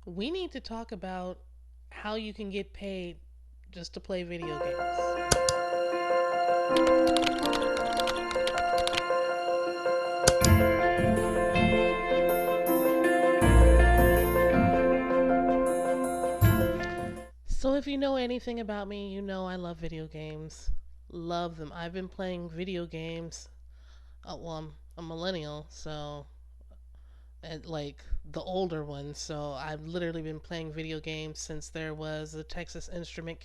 We need to talk about how you can get paid just to play video games. So, if you know anything about me, you know I love video games. Love them. I've been playing video games. Well, I'm a millennial, so and like the older ones. So I've literally been playing video games since there was a Texas Instrument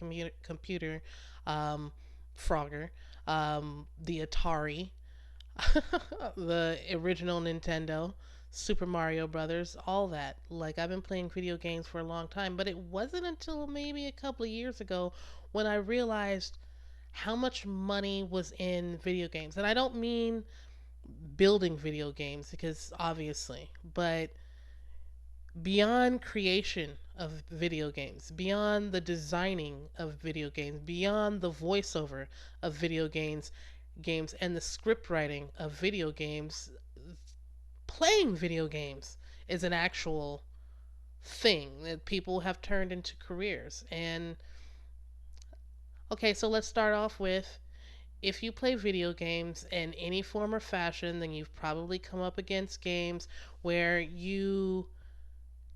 computer, um, Frogger, the Atari, the original Nintendo, Super Mario Brothers, all that. Like I've been playing video games for a long time, but it wasn't until maybe a couple of years ago when I realized how much money was in video games. And I don't mean building video games because obviously, but beyond creation of video games, beyond the designing of video games, beyond the voiceover of video games and the script writing of video games, playing video games is an actual thing that people have turned into careers. And okay, so let's start off with if you play video games in any form or fashion, then you've probably come up against games where you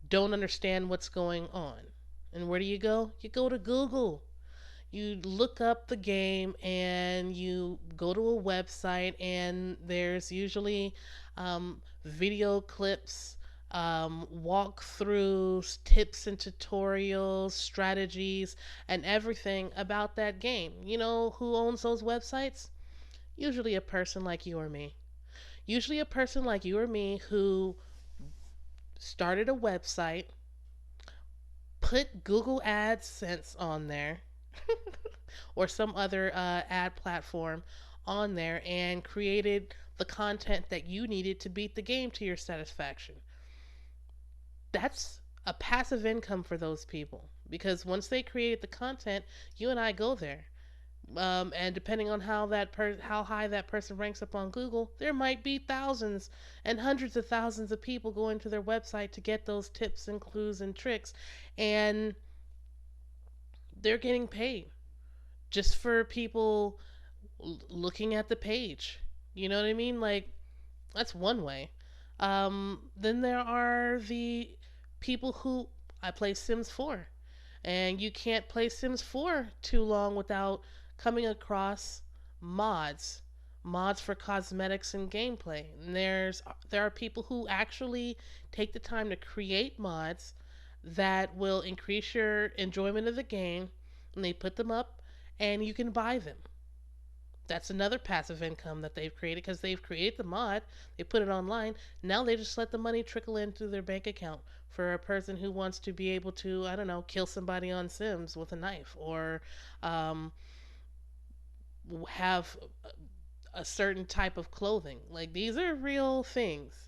don't understand what's going on. And where do you go? You go to Google. You look up the game and you go to a website, and there's usually video clips, walkthroughs, tips and tutorials, strategies, and everything about that game. You know who owns those websites? Usually a person like you or me. Usually a person like you or me who started a website, put Google AdSense on there, or some other ad platform on there, and created the content that you needed to beat the game to your satisfaction. That's a passive income for those people because once they created the content, you and I go there. And depending on how high that person ranks up on Google, there might be thousands and hundreds of thousands of people going to their website to get those tips and clues and tricks, and they're getting paid just for people looking at the page. You know what I mean? Like that's one way. Then there are the people who I play Sims 4, and you can't play Sims 4 too long without coming across mods, mods for cosmetics and gameplay. And there are people who actually take the time to create mods that will increase your enjoyment of the game, and they put them up, and you can buy them. That's another passive income that they've created because they've created the mod, they put it online. Now they just let the money trickle into their bank account for a person who wants to be able to, I don't know, kill somebody on Sims with a knife, or um, have a certain type of clothing. Like these are real things.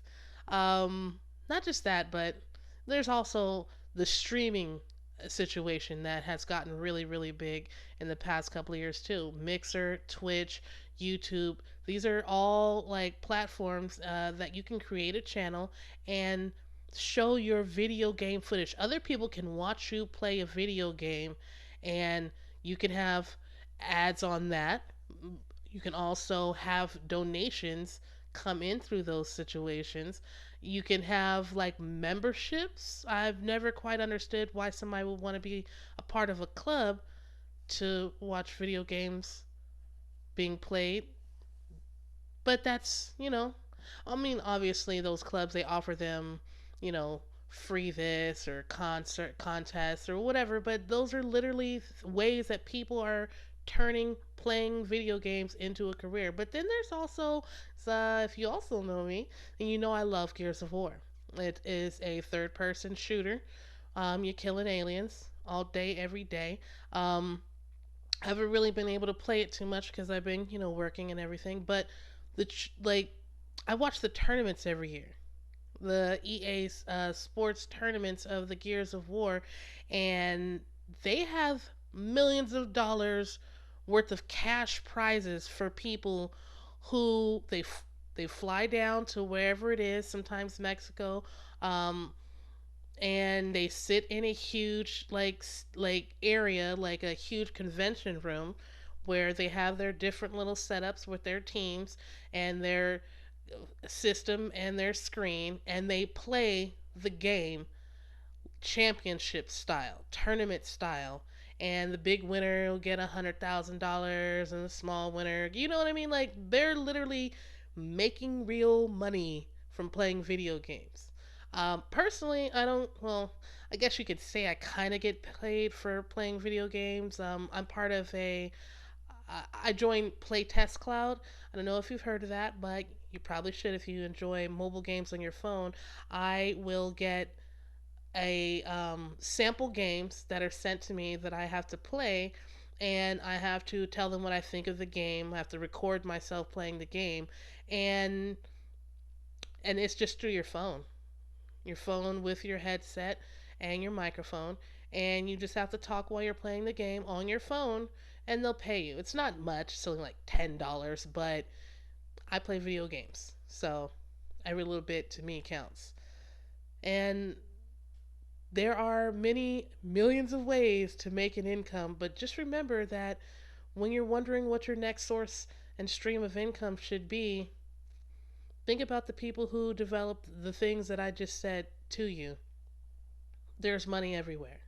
Not just that, but there's also the streaming situation that has gotten really, really big in the past couple of years too. Mixer, Twitch, YouTube. These are all like platforms that you can create a channel and show your video game footage. Other people can watch you play a video game, and you can have ads on that. You can also have donations come in through those situations. You can have like memberships. I've never quite understood why somebody would want to be a part of a club to watch video games being played. But that's, I mean, obviously those clubs they offer them, you know, free this or concert contests or whatever, but those are literally ways that people are turning playing video games into a career. But then there's also, if you also know me, then you know I love Gears of War. It is a third person shooter. You're killing aliens all day, every day. I haven't really been able to play it too much because I've been, working and everything. But like, I watch the tournaments every year, the EA's sports tournaments of the Gears of War, and they have millions of dollars worth of cash prizes for people who they fly down to wherever it is, sometimes Mexico, um, and they sit in a huge like area, like a huge convention room, where they have their different little setups with their teams and their system and their screen, and they play the game championship style, tournament style, and the big winner will get $100,000, and the small winner, you know what I mean? Like they're literally making real money from playing video games. Personally, I don't. Well, I guess you could say I kind of get paid for playing video games. I'm part of a. I joined Playtest Cloud. I don't know if you've heard of that, but you probably should if you enjoy mobile games on your phone. I will get a sample games that are sent to me that I have to play, and I have to tell them what I think of the game. I have to record myself playing the game, and it's just through your phone with your headset and your microphone, and you just have to talk while you're playing the game on your phone, and they'll pay you. It's not much, something like $10, but I play video games, so every little bit to me counts. And there are many millions of ways to make an income, but just remember that when you're wondering what your next source and stream of income should be, think about the people who developed the things that I just said to you. There's money everywhere.